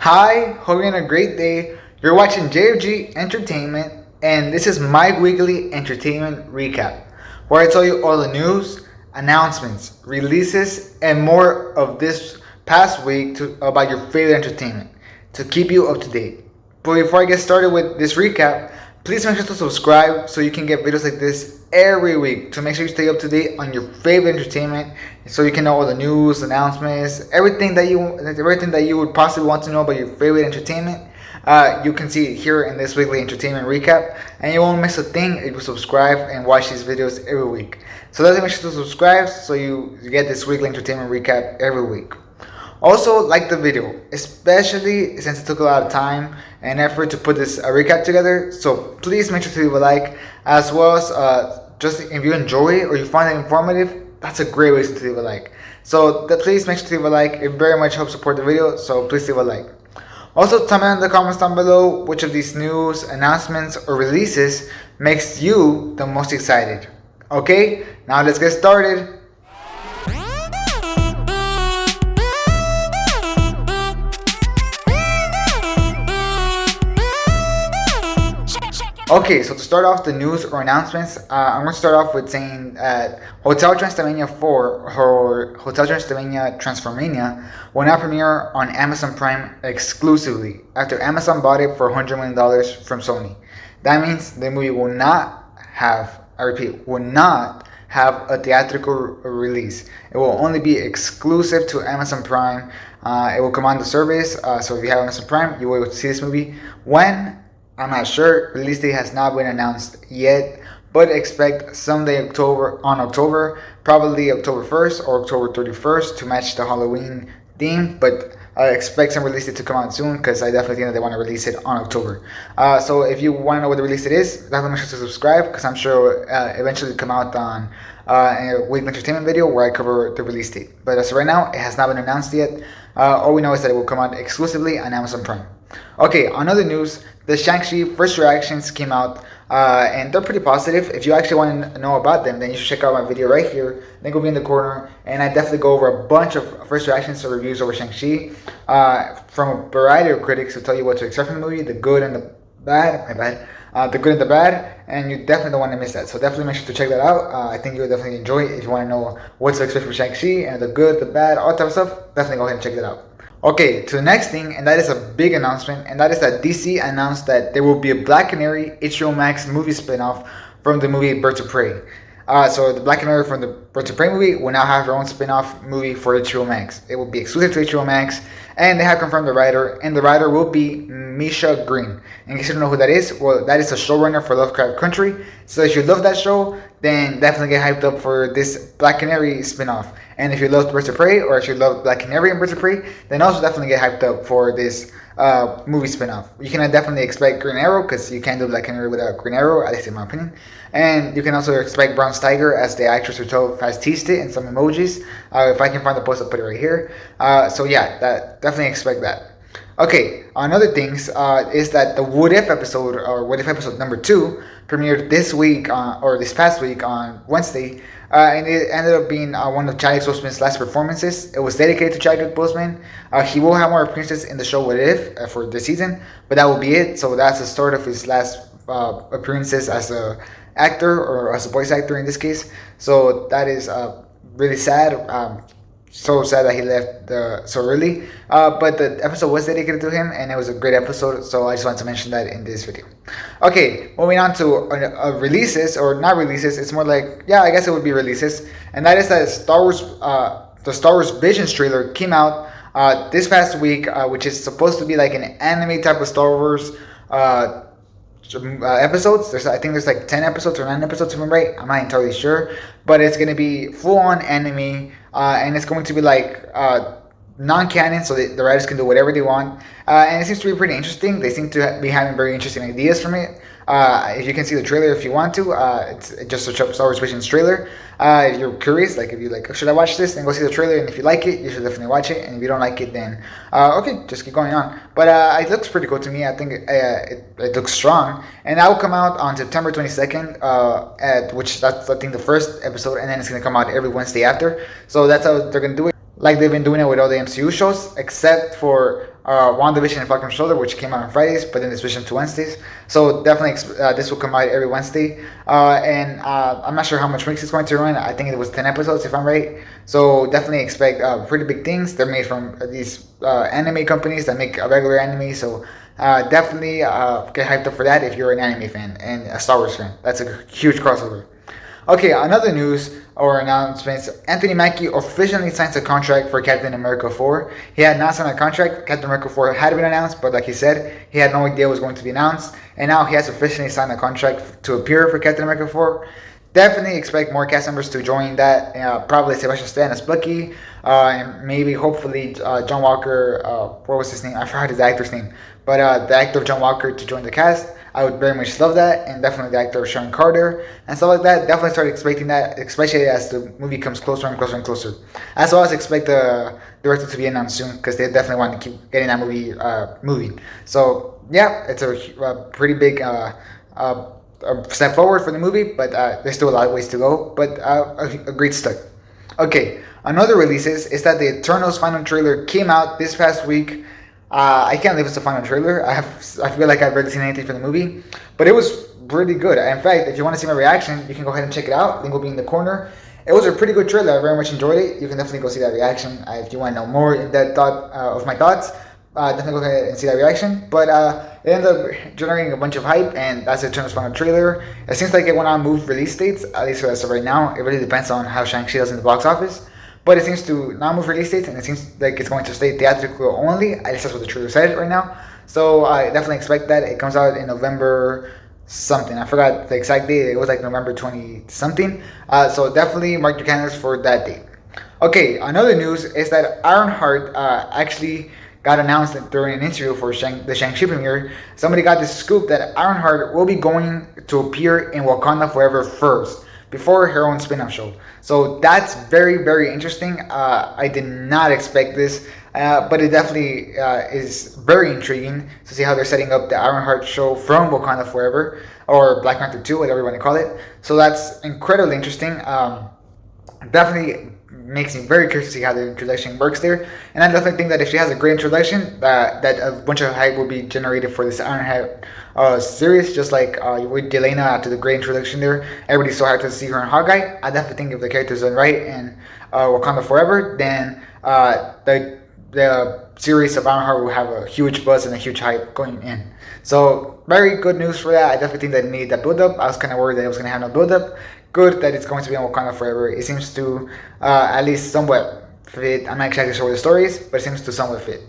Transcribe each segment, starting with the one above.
Hi, hope you're having a great day. You're watching JFG Entertainment, and this is my weekly entertainment recap, where I tell you all the news, announcements, releases, and more of this past week about your favorite entertainment to keep you up to date. But before I get started with this recap, please make sure to subscribe so you can get videos like this every week to make sure you stay up to date on your favorite entertainment, so you can know all the news, announcements, everything that you would possibly want to know about your favorite entertainment. You can see it here in this weekly entertainment recap, and you won't miss a thing if you subscribe and watch these videos every week. So definitely make sure to subscribe so you get this weekly entertainment recap every week. Also, like the video, especially since it took a lot of time and effort to put this recap together. So please make sure to leave a like, as well as just if you enjoy it or you find it informative, that's a great way to leave a like. So please make sure to leave a like. It very much helps support the video, so please leave a like. Also, tell me in the comments down below which of these news, announcements, or releases makes you the most excited. Okay, now let's get started. Okay, so to start off the news or announcements, I'm going to start off with saying that Hotel Transylvania 4 or Hotel Transylvania Transformania will now premiere on Amazon Prime exclusively after Amazon bought it for $100 million from Sony. That means the movie will not have, I repeat, will not have a theatrical release. It will only be exclusive to Amazon Prime. It will come on the service, so if you have Amazon Prime, you will see this movie. When? I'm not sure. Release date has not been announced yet, but expect someday October, probably October 1st or October 31st to match the Halloween theme. But I expect some release date to come out soon, because I definitely think that they want to release it on October. So if you want to know what the release date is, definitely make sure to subscribe, because I'm sure eventually it'll come out on a weekly entertainment video where I cover the release date. But as of right now, it has not been announced yet. All we know is that it will come out exclusively on Amazon Prime. Okay, on other news, the Shang-Chi first reactions came out, and they're pretty positive. If you actually want to know about them, then you should check out my video right here. Link will be in the corner, and I definitely go over a bunch of first reactions or reviews over Shang-Chi from a variety of critics who tell you what to expect from the movie, the good and the bad. The good and the bad, and you definitely don't want to miss that. So definitely make sure to check that out. I think you'll definitely enjoy it. If you want to know what to expect from Shang-Chi and the good, the bad, all type of stuff, definitely go ahead and check that out. Okay, to the next thing, and that is a big announcement, and that is that DC announced that there will be a Black Canary HBO Max movie spinoff from the movie Birds of Prey. So the Black Canary from the Birds of Prey movie will now have their own spin-off movie for HBO Max. It will be exclusive to HBO Max, and they have confirmed the writer, and the writer will be Misha Green. In case you don't know who that is, well, that is a showrunner for Lovecraft Country. So if you love that show, then definitely get hyped up for this Black Canary spin-off. And if you love Birds of Prey, or if you love Black Canary and Birds of Prey, then also definitely get hyped up for this movie spin-off. You can definitely expect Green Arrow, because you can't do Black Canary without Green Arrow, at least in my opinion. And you can also expect Bronze Tiger, as the actress herself has teased it in some emojis. If I can find the post, I'll put it right here. So yeah, definitely expect that. Okay, on other things, is that the What If episode, or What If episode number 2, premiered this week, or this past week on Wednesday, and it ended up being one of Chadwick Boseman's last performances. It was dedicated to Chadwick Boseman. He will have more appearances in the show What If for this season, but that will be it. So that's the start of his last appearances as a actor, or as a voice actor in this case. So that is really sad. So sad that he left so early, but the episode was dedicated to him, and it was a great episode, so I just wanted to mention that in this video. Okay, moving on to releases, or not releases, it's more like, yeah, I guess it would be releases, and that is that the Star Wars Visions trailer came out this past week, which is supposed to be like an anime type of Star Wars episodes. I think there's like 10 episodes or 9 episodes, if I'm right. I'm not entirely sure, but it's going to be full-on anime, and it's going to be like non-canon, so the writers can do whatever they want, and it seems to be pretty interesting. They seem to be having very interesting ideas from it. If you can see the trailer if you want to, it's just search up Star Wars Visions trailer. If you're curious, like if you like, should I watch this? Then go see the trailer, and if you like it, you should definitely watch it. And if you don't like it, then okay, just keep going on. But it looks pretty cool to me. I think it looks strong, and that will come out on September 22nd, which that's I think the first episode, and then it's gonna come out every Wednesday after. So that's how they're gonna do it. Like they've been doing it with all the MCU shows, except for WandaVision and Falcon Shoulder, which came out on Fridays, but then they switched them to Wednesdays. So definitely this will come out every Wednesday. And I'm not sure how much weeks it's going to run. I think it was 10 episodes if I'm right. So definitely expect pretty big things. They're made from these anime companies that make a regular anime. So definitely get hyped up for that if you're an anime fan and a Star Wars fan. That's a huge crossover. Okay, another news or announcements. Anthony Mackie officially signs a contract for Captain America 4. He had not signed a contract. Captain America 4 had been announced, but like he said, he had no idea it was going to be announced. And now he has officially signed a contract to appear for Captain America 4. Definitely expect more cast members to join that. Probably Sebastian Stan as Bucky. And maybe, hopefully, John Walker. What was his name? I forgot his actor's name. But the actor John Walker to join the cast. I would very much love that, and definitely the actor Sean Carter and stuff like that. Definitely start expecting that, especially as the movie comes closer and closer and closer. As well as expect the director to be announced soon, because they definitely want to keep getting that movie. So yeah, it's a pretty big step forward for the movie, but there's still a lot of ways to go. But a great start. Okay, another releases is that the Eternals final trailer came out this past week. I can't believe it's the final trailer. I feel like I've barely seen anything from the movie, but it was pretty good. In fact, if you want to see my reaction, you can go ahead and check it out. Link will be in the corner. It was a pretty good trailer. I very much enjoyed it. You can definitely go see that reaction if you want to know more in depth of my thoughts. Definitely go ahead and see that reaction. But it ended up generating a bunch of hype, and that's the Eternals final trailer. It seems like it went on move release dates, at least as of right now. It really depends on how Shang-Chi does in the box office. But it seems to not move release dates, and it seems like it's going to stay theatrical only. At least that's what the trailer said right now. So I definitely expect that. It comes out in November something. I forgot the exact date. It was like November 20 something. So definitely mark your calendars for that date. Okay, another news is that Ironheart actually got announced during an interview for the Shang-Chi premiere. Somebody got this scoop that Ironheart will be going to appear in Wakanda Forever first, before her own spin-off show. So that's very, very interesting. I did not expect this, but it definitely is very intriguing to see how they're setting up the Ironheart show from Wakanda Forever, or Black Panther 2, whatever you want to call it. So that's incredibly interesting. Definitely makes me very curious to see how the introduction works there. And I definitely think that if she has a great introduction, that a bunch of hype will be generated for this Ironheart series, just like with Yelena after the great introduction there. Everybody's so hyped to see her in Hawkeye. I definitely think if the character's done right in Wakanda Forever, then the series of Ironheart will have a huge buzz and a huge hype going in. So very good news for that. I definitely think that it needed that build up. I was kind of worried that it was going to have no build up. Good that it's going to be on Wakanda Forever. It seems to at least somewhat fit. I'm not exactly sure what the story is, but it seems to somewhat fit.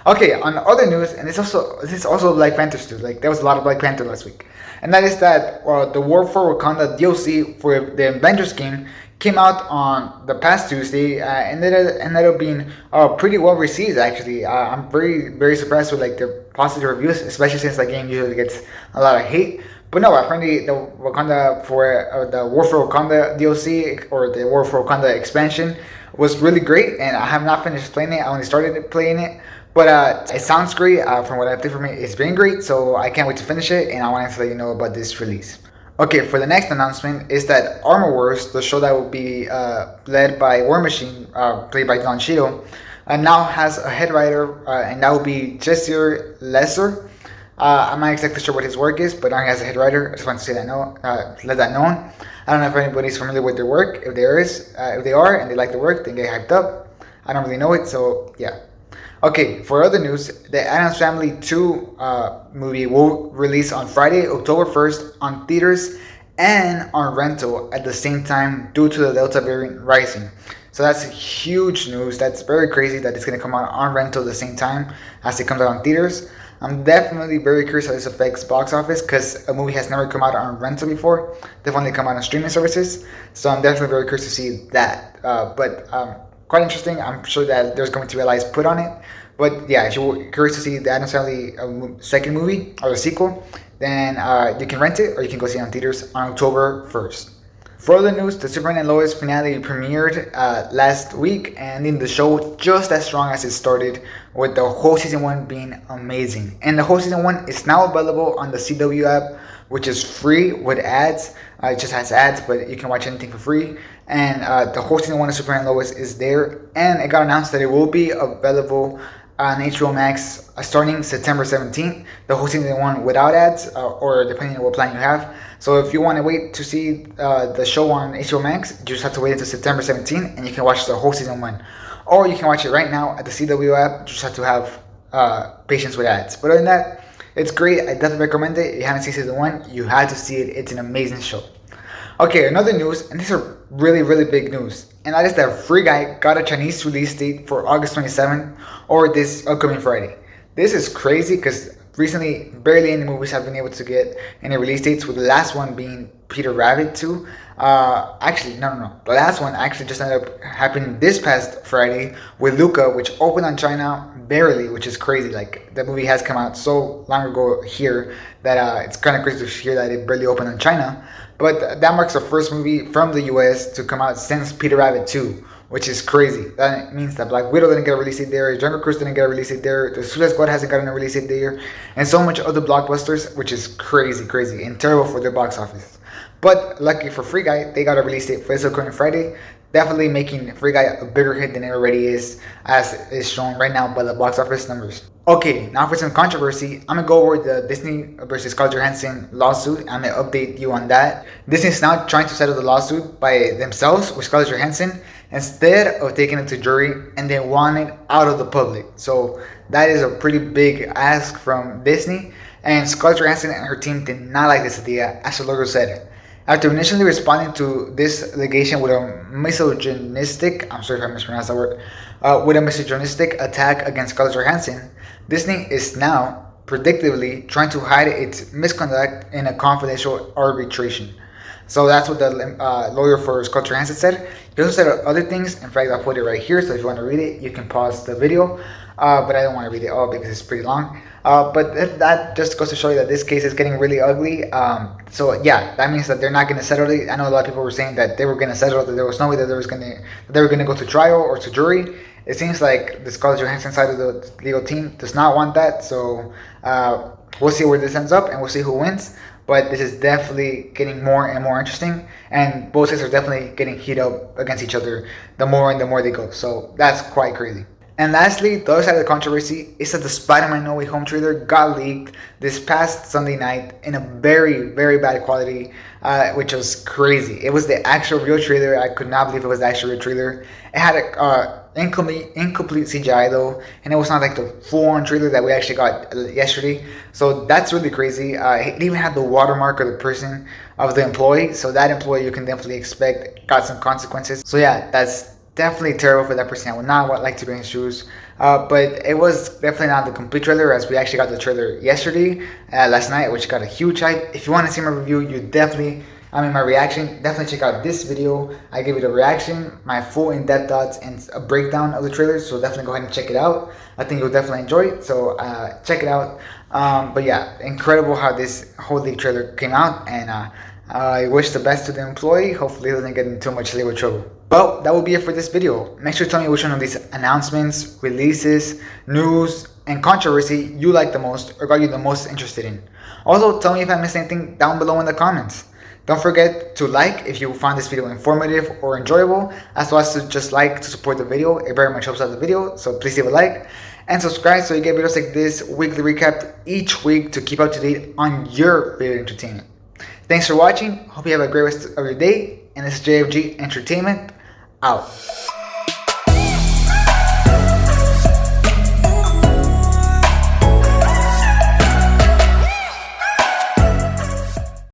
Okay, on other news, and this is also Black Panther too. Like there was a lot of Black Panther last week, and that is that the War for Wakanda DLC for the Avengers game came out on the past Tuesday, and it ended up being pretty well received. Actually, I'm very, very surprised with like the positive reviews, especially since the game usually gets a lot of hate. But no, apparently the Wakanda for the War for Wakanda DLC or the War for Wakanda expansion was really great, and I have not finished playing it. I only started playing it, but it sounds great. From what I think from it, it's been great. So I can't wait to finish it, and I wanted to let you know about this release. Okay, for the next announcement is that Armor Wars, the show that will be led by War Machine, played by Don Cheadle, now has a head writer, and that will be Jesse Lesser. I'm not exactly sure what his work is, but now he has a head writer. I just want to say that let that known. I don't know if anybody's familiar with their work. If they are, and they like the work, then get hyped up. I don't really know it, so yeah. Okay, for other news, the Addams Family 2 movie will release on Friday, October 1st, on theaters and on rental at the same time due to the Delta variant rising. So that's huge news. That's very crazy that it's going to come out on rental at the same time as it comes out on theaters. I'm definitely very curious how this affects box office because a movie has never come out on rental before. They've only come out on streaming services. So I'm definitely very curious to see that. But quite interesting. I'm sure that there's going to be a light put on it. But yeah, if you're curious to see the Addams Family second movie or the sequel, then you can rent it or you can go see it on theaters on October 1st. For other news, the Superman and Lois finale premiered last week, ending the show just as strong as it started, with the whole season 1 being amazing. And the whole season 1 is now available on the CW app, which is free with ads. It just has ads, but you can watch anything for free. And the whole season 1 of Superman and Lois is there, and it got announced that it will be available on HBO Max starting September 17th. The whole season one without ads, or depending on what plan you have. So if you want to wait to see the show on HBO Max, you just have to wait until September 17th, and you can watch the whole season one. Or you can watch it right now at the CW app. You just have to have patience with ads. But other than that, it's great. I definitely recommend it. If you haven't seen season one, you have to see it. It's an amazing show. Okay, another news, and these are really, really big news, and that is that Free Guy got a Chinese release date for August 27th, or this upcoming Friday. This is crazy because recently, barely any movies have been able to get any release dates, with the last one being Peter Rabbit 2. Actually, no. The last one actually just ended up happening this past Friday with Luca, which opened on China barely, which is crazy. Like, the movie has come out so long ago here that it's kind of crazy to hear that it barely opened on China. But that marks the first movie from the US to come out since Peter Rabbit 2, which is crazy. That means that Black Widow didn't get a release date there, Jungle Cruise didn't get a release date there, the Suicide Squad hasn't gotten a release date there, and so much other blockbusters, which is crazy, and terrible for their box office. But lucky for Free Guy, they got a release date for this upcoming Friday, definitely making Free Guy a bigger hit than it already is, as is shown right now by the box office numbers. Okay, now for some controversy, I'm gonna go over the Disney versus Scarjo Johansson lawsuit. I'm gonna update you on that. Disney is now trying to settle the lawsuit by themselves with Scarjo Johansson instead of taking it to jury, and they want it out of the public. So that is a pretty big ask from Disney, and Scarjo Johansson and her team did not like this idea, as her lawyer said. After initially responding to this allegation with a misogynistic, I'm sorry if I mispronounced that word, with a misogynistic attack against Scarlett Johansson, Disney is now predictably trying to hide its misconduct in a confidential arbitration. So that's what the lawyer for Scarlett Johansson said. He also said other things. In fact, I'll put it right here, so if you want to read it, you can pause the video. But I don't want to read it all because it's pretty long. But that just goes to show you that this case is getting really ugly. So yeah, that means that they're not going to settle it. I know a lot of people were saying that they were going to settle, that there was no way that they were going to go to trial or to jury. It seems like the Scarlett Johansson side of the legal team does not want that. So we'll see where this ends up, and we'll see who wins. But this is definitely getting more and more interesting, and both sides are definitely getting heated up against each other the more and the more they go. So that's quite crazy. And lastly, the other side of the controversy is that the Spider-Man No Way Home trailer got leaked this past Sunday night in a very, very bad quality, which was crazy. It was the actual real trailer. I could not believe it was the actual real trailer. It had a incomplete CGI though, and it was not like the full-on trailer that we actually got yesterday. So that's really crazy. It even had the watermark of the person, of the employee. So that employee, you can definitely expect got some consequences. So yeah, that's definitely terrible for that person. I would not like to be in his shoes. But it was definitely not the complete trailer, as we actually got the trailer yesterday, last night, which got a huge hype. If you want to see my review, my reaction, definitely check out this video. I gave it a reaction, my full in-depth thoughts, and a breakdown of the trailer. So definitely go ahead and check it out. I think you'll definitely enjoy it. So check it out. But yeah, incredible how this whole leak trailer came out, and I wish the best to the employee. Hopefully he doesn't get in too much legal trouble. Well, that will be it for this video. Make sure to tell me which one of these announcements, releases, news, and controversy you like the most or got you the most interested in. Also, tell me if I missed anything down below in the comments. Don't forget to like if you found this video informative or enjoyable, as well as to just like to support the video. It very much helps out the video, so please leave a like. And subscribe so you get videos like this, weekly recap each week to keep up to date on your favorite entertainment. Thanks for watching. Hope you have a great rest of your day. And this is JFG Entertainment out.